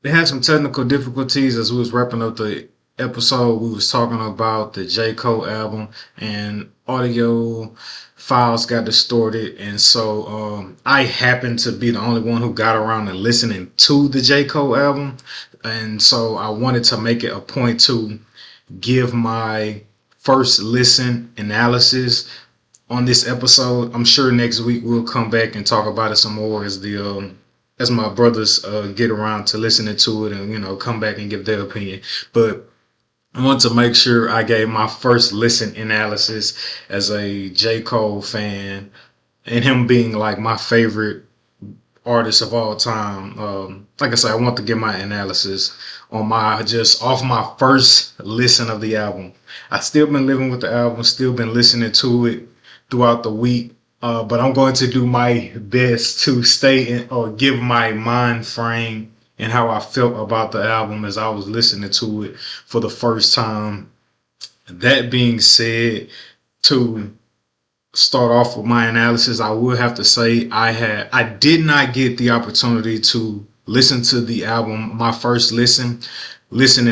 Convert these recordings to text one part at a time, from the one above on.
We had some technical difficulties as we was wrapping up the episode. We was talking about the J. Cole album, and audio files got distorted, and so I happened to be the only one who got around to listening to the J. Cole album, and so I wanted to make it a point to give my first listen analysis on this episode. I'm sure next week we'll come back and talk about it some more as my brothers get around to listening to it and come back and give their opinion. But I want to make sure I gave my first listen analysis as a J. Cole fan, and him being like my favorite artist of all time. Like I said, I want to give my analysis on my just off my first listen of the album. I still been living with the album, still been listening to it throughout the week. But I'm going to do my best to stay in or give my mind frame and how I felt about the album as I was listening to it for the first time. That being said, to start off with my analysis, I would have to say I did not get the opportunity to listen to the album my first listening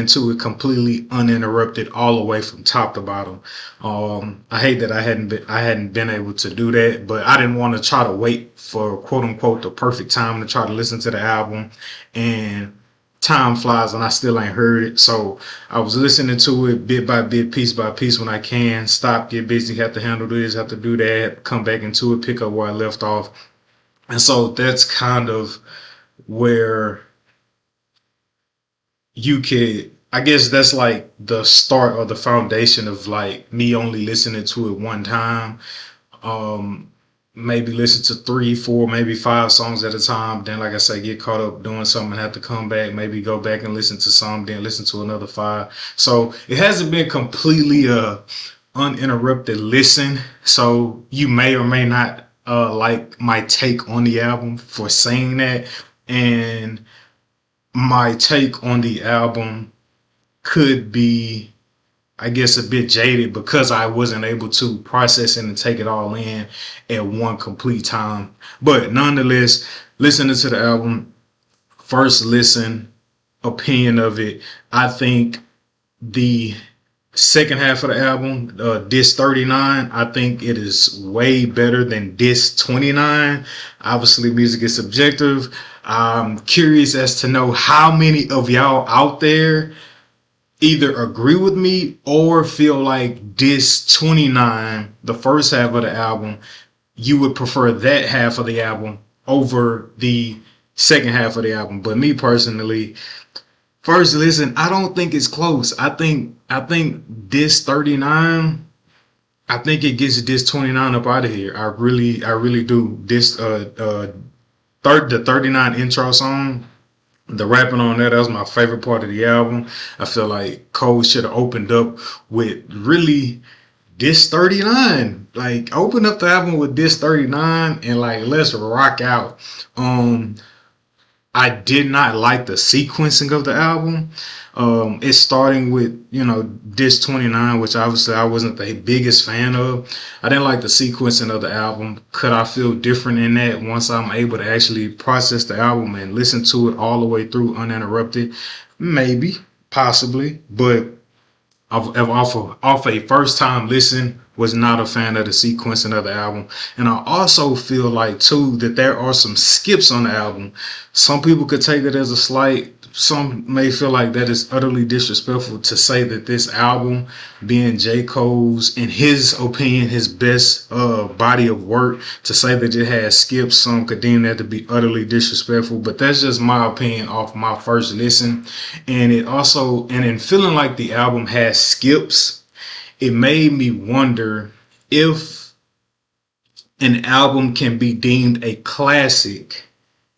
to it completely uninterrupted all the way from top to bottom. I hate that I hadn't been able to do that, but I didn't want to try to wait for quote unquote the perfect time to try to listen to the album, and time flies and I still ain't heard it. So I was listening to it bit by bit, piece by piece when I can. Stop, get busy, have to handle this, have to do that, come back into it, pick up where I left off. And so that's kind of where you could, I guess that's like the start or the foundation of like me only listening to it one time. Um, Maybe listen to three, four, maybe five songs at a time. Then, like I say, get caught up doing something and have to come back. Maybe go back and listen to some, then listen to another five. So it hasn't been completely uninterrupted listen. So you may or may not like my take on the album for saying that, and my take on the album could be, I guess, a bit jaded because I wasn't able to process it and take it all in at one complete time. But nonetheless, listening to the album, first listen, opinion of it, I think the second half of the album, Disc 39, I think it is way better than Disc 29. Obviously, music is subjective. I'm curious as to know how many of y'all out there either agree with me or feel like Disc 29, the first half of the album, you would prefer that half of the album over the second half of the album. But me personally, first listen, I don't think it's close. I think Disc 39, I think it gets Disc 29 up out of here. I really do. The 39 intro song, the rapping on that was my favorite part of the album. I feel like Cole should have opened up with really Disc 39. Like, open up the album with Disc 39 and like let's rock out. I did not like the sequencing of the album. It's starting with, Disc 29, which obviously I wasn't the biggest fan of. I didn't like the sequencing of the album. Could I feel different in that once I'm able to actually process the album and listen to it all the way through uninterrupted? Maybe, possibly, but off a first time listen, was not a fan of the sequencing of the album. And I also feel like too that there are some skips on the album. Some people could take it as a slight. Some may feel like that is utterly disrespectful to say that this album, being J. Cole's, in his opinion, his best body of work, to say that it has skips, some could deem that to be utterly disrespectful. But that's just my opinion off my first listen. And in feeling like the album has skips, it made me wonder if an album can be deemed a classic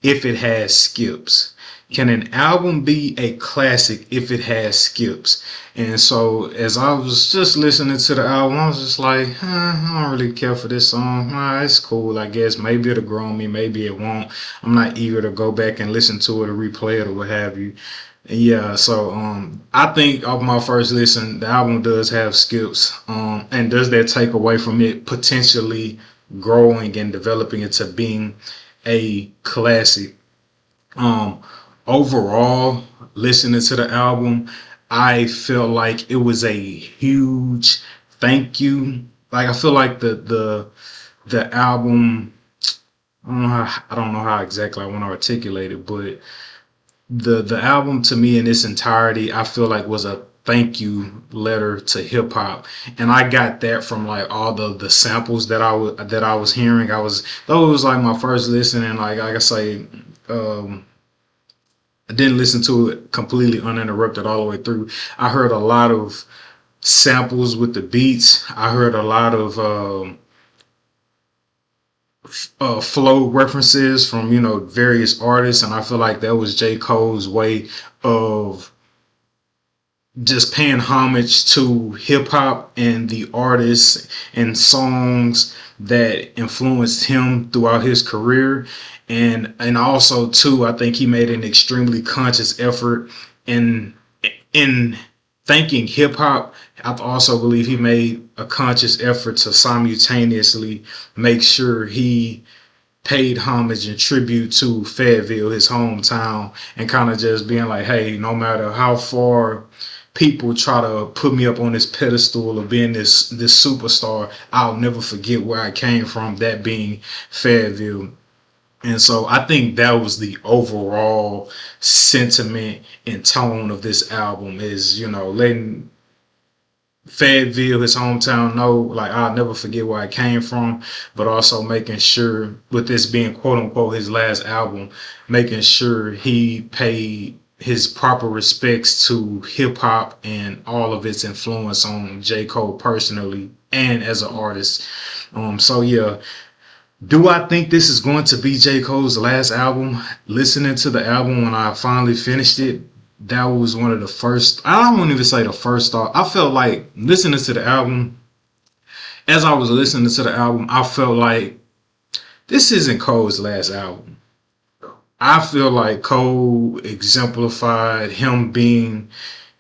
if it has skips. Can an album be a classic if it has skips? And so as I was just listening to the album, I was just like, I don't really care for this song. It's cool, I guess. Maybe it'll grow on me, maybe it won't. I'm not eager to go back and listen to it or replay it or what have you. Yeah, so I think of my first listen, the album does have skips. And does that take away from it potentially growing and developing into being a classic? overall, listening to the album, I felt like it was a huge thank you. Like I feel like the album. I don't know how exactly I want to articulate it, but the album to me in its entirety, I feel like was a thank you letter to hip hop, and I got that from like all the samples that I was hearing. Though it was like my first listen, and like I say, I didn't listen to it completely uninterrupted all the way through. I heard a lot of samples with the beats. I heard a lot of flow references from various artists, and I feel like that was J. Cole's way of just paying homage to hip hop and the artists and songs that influenced him throughout his career. And also too, I think he made an extremely conscious effort in in thanking hip hop. I also believe he made a conscious effort to simultaneously make sure he paid homage and tribute to Fayetteville, his hometown, and kind of just being like, hey, no matter how far people try to put me up on this pedestal of being this superstar, I'll never forget where I came from, that being Fayetteville. And so I think that was the overall sentiment and tone of this album, is, letting Fayetteville, his hometown, know, like, I'll never forget where I came from, but also making sure, with this being quote unquote his last album, making sure he paid his proper respects to hip hop and all of its influence on J. Cole personally and as an artist. So yeah, do I think this is going to be J. Cole's last album? Listening to the album when I finally finished it, that was one of the first. I don't want to even say the first thought. I felt like listening to the album, as I was listening to the album, I felt like this isn't Cole's last album. I feel like Cole exemplified him being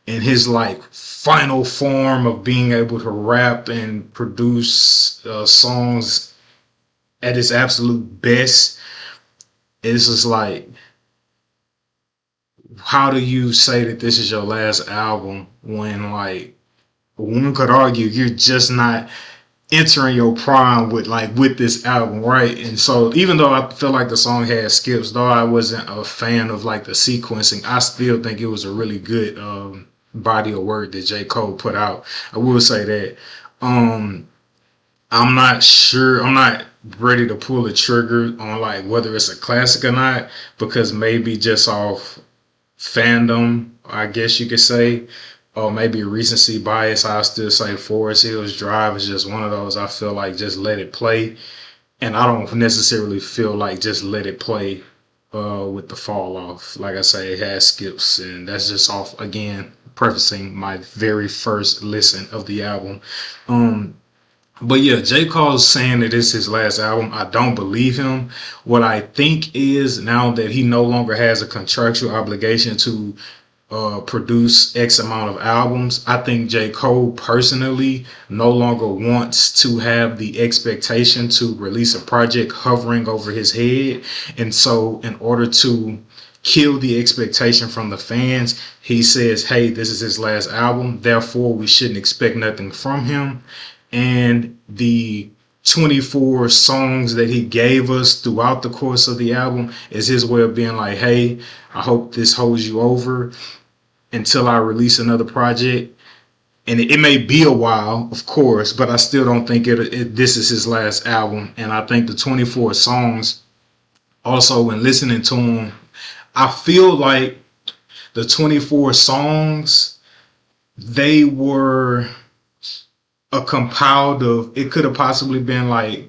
in his like final form of being able to rap and produce songs at his absolute best. It's just like, how do you say that this is your last album when, like, one could argue you're just not entering your prime with this album, right? And so even though I feel like the song had skips, though I wasn't a fan of like the sequencing, I still think it was a really good body of work that J. Cole put out. I will say that. I'm not sure. I'm not ready to pull the trigger on like whether it's a classic or not, because maybe just off fandom, I guess you could say, or maybe recency bias, I'll still say Forest Hills Drive is just one of those. I feel like just let it play, and I don't necessarily feel like just let it play with the fall off. Like I say, it has skips, and that's just off again. Prefacing my very first listen of the album. Um, but yeah, J. Cole's saying that it's his last album. I don't believe him. What I think is, now that he no longer has a contractual obligation to produce X amount of albums, I think J. Cole personally no longer wants to have the expectation to release a project hovering over his head. And so, in order to kill the expectation from the fans, he says, hey, this is his last album. Therefore, we shouldn't expect nothing from him. And the 24 songs that he gave us throughout the course of the album is his way of being like, hey, I hope this holds you over until I release another project. And it may be a while, of course, but I still don't think this is his last album. And I think the 24 songs, also when listening to them, I feel like the 24 songs, they were a compiled of, it could have possibly been like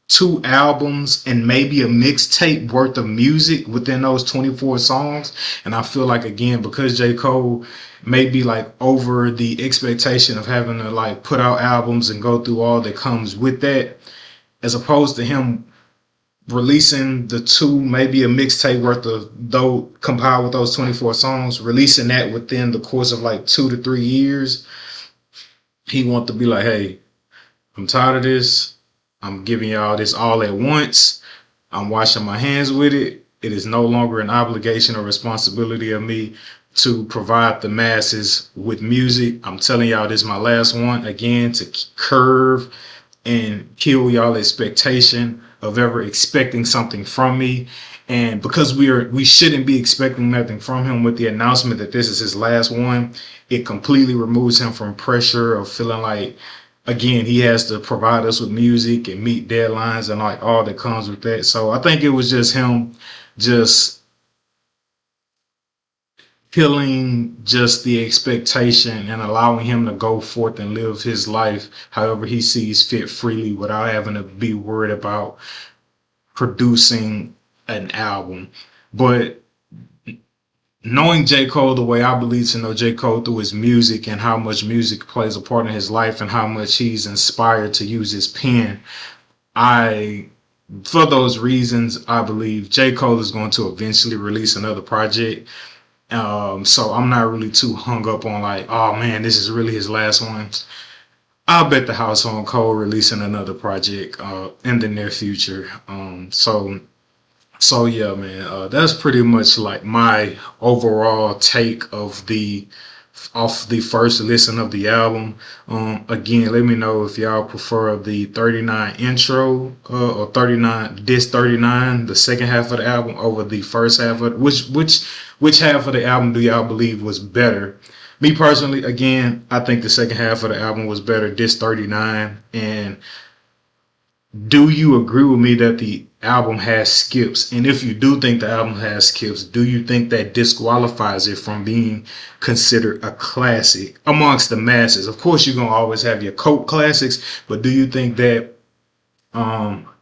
2 albums and maybe a mixtape worth of music within those 24 songs. And I feel like, again, because J. Cole may be like over the expectation of having to like put out albums and go through all that comes with that, as opposed to him releasing the 2, maybe a mixtape worth of, though compiled with those 24 songs, releasing that within the course of like 2 to 3 years. He want to be like, hey, I'm tired of this. I'm giving y'all this all at once. I'm washing my hands with it. It is no longer an obligation or responsibility of me to provide the masses with music. I'm telling y'all, this is my last one again to curve and kill y'all expectation of ever expecting something from me. And because we shouldn't be expecting nothing from him with the announcement that this is his last one, it completely removes him from pressure of feeling like again he has to provide us with music and meet deadlines and like all that comes with that. So I think it was just him just killing just the expectation and allowing him to go forth and live his life however he sees fit freely without having to be worried about producing an album. But knowing J. Cole the way I believe to know J. Cole through his music and how much music plays a part in his life and how much he's inspired to use his pen, I for those reasons I believe J. Cole is going to eventually release another project. So I'm not really too hung up on like, oh man, this is really his last one. I'll bet the house on Cole releasing another project in the near future. So yeah, man, that's pretty much like my overall take of the off the first listen of the album. Again, let me know if y'all prefer the 39 intro or 39 disc 39, the second half of the album over the first half of which half of the album do y'all believe was better? Me personally, again, I think the second half of the album was better, disc 39, and do you agree with me that the album has skips? And if you do think the album has skips, do you think that disqualifies it from being considered a classic amongst the masses? Of course, you're going to always have your cult classics, but do you think that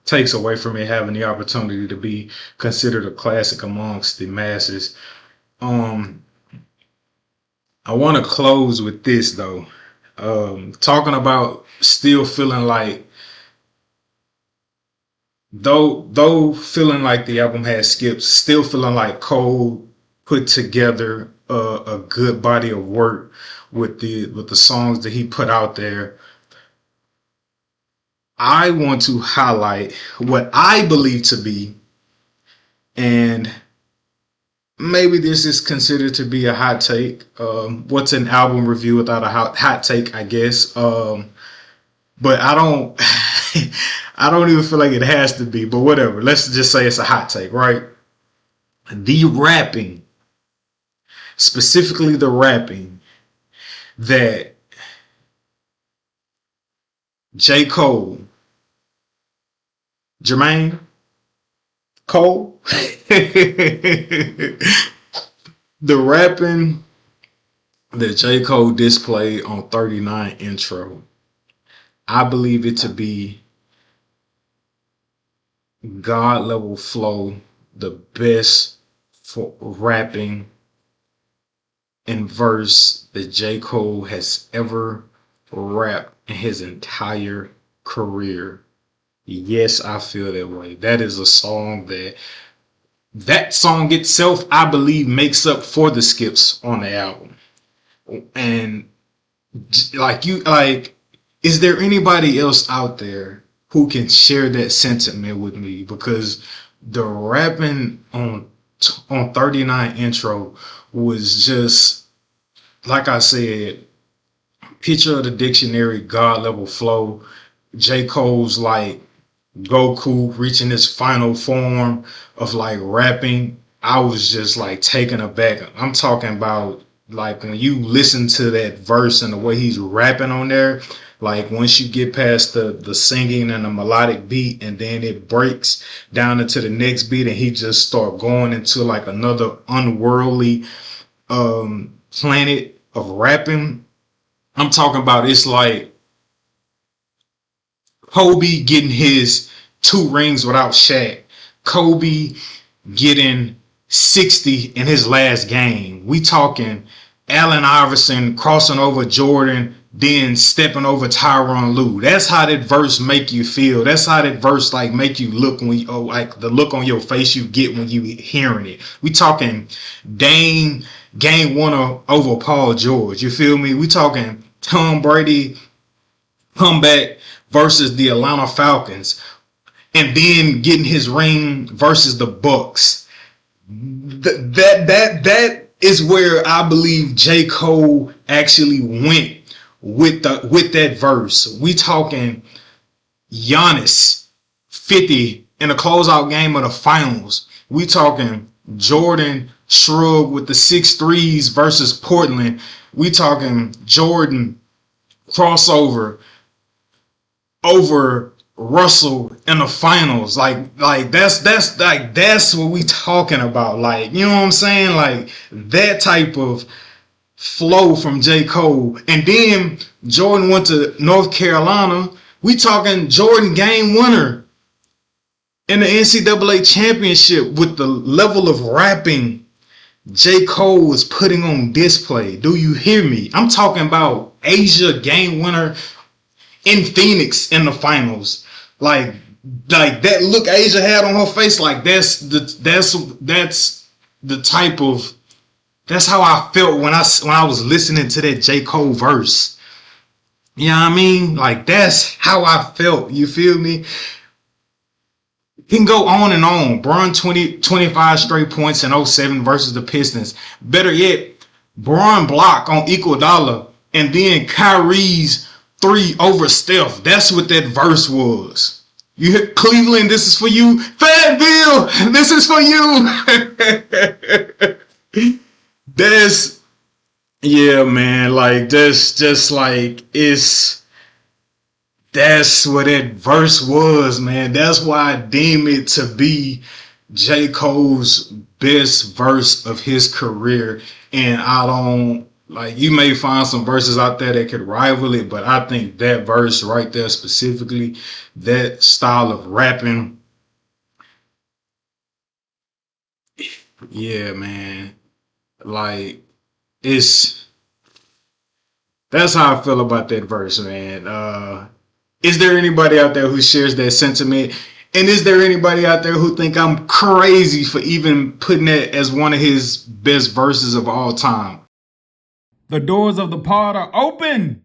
takes away from it having the opportunity to be considered a classic amongst the masses? I want to close with this, though. Talking about still feeling like though feeling like the album has skips, still feeling like Cole put together a good body of work with the songs that he put out there. I want to highlight what I believe to be, and maybe this is considered to be a hot take. What's an album review without a hot take, I guess. But I don't I don't even feel like it has to be, but whatever. Let's just say it's a hot take, right? The rapping, specifically the rapping that J. Cole, Jermaine Cole, the rapping that J. Cole displayed on 39 intro, I believe it to be God level flow, the best for rapping in verse that J. Cole has ever rapped in his entire career. Yes, I feel that way. That is a song that song itself, I believe, makes up for the skips on the album. And is there anybody else out there who can share that sentiment with me? Because the rapping on 39 intro was just, like I said, picture of the dictionary, God level flow. J. Cole's like Goku reaching his final form of like rapping. I was just like taken aback. I'm talking about like when you listen to that verse and the way he's rapping on there, like once you get past the singing and the melodic beat and then it breaks down into the next beat and he just start going into like another unworldly planet of rapping. I'm talking about it's like Kobe getting his 2 rings without Shaq. Kobe getting 60 in his last game. We talking Allen Iverson crossing over Jordan, then stepping over Tyronn Lue. That's how that verse make you feel. That's how that verse like make you look when you, like the look on your face you get when you hearing it. We talking Dame game 1 over Paul George. You feel me? We talking Tom Brady comeback versus the Atlanta Falcons, and then getting his ring versus the Bucks. That is where I believe J. Cole actually went with that verse. We talking Giannis 50 in a closeout game of the finals. We talking Jordan shrug with the 6 threes versus Portland. We talking Jordan crossover over Russell in the finals. That's what we talking about. Like, you know what I'm saying? Like that type of flow from J. Cole. And then Jordan went to North Carolina. We talking Jordan game winner in the NCAA championship with the level of rapping J. Cole was putting on display. Do you hear me? I'm talking about Asia game winner in Phoenix in the finals. Like that look Asia had on her face, like that's the type of, that's how I felt when I was listening to that J. Cole verse. You know what I mean? Like that's how I felt. You feel me? Can go on and on. Bron 25 straight points in '07 versus the Pistons. Better yet, Bron block on equal dollar, and then Kyrie's 3 over Steph. That's what that verse was. You hear Cleveland, this is for you. Fayetteville, this is for you. That's, yeah, man. Like that's just like that's what that verse was, man. That's why I deem it to be J. Cole's best verse of his career. And I don't, like, you may find some verses out there that could rival it, but I think that verse right there specifically, that style of rapping, yeah, man. Like, that's how I feel about that verse, man. Is there anybody out there who shares that sentiment? And is there anybody out there who think I'm crazy for even putting that as one of his best verses of all time? The doors of the pod are open.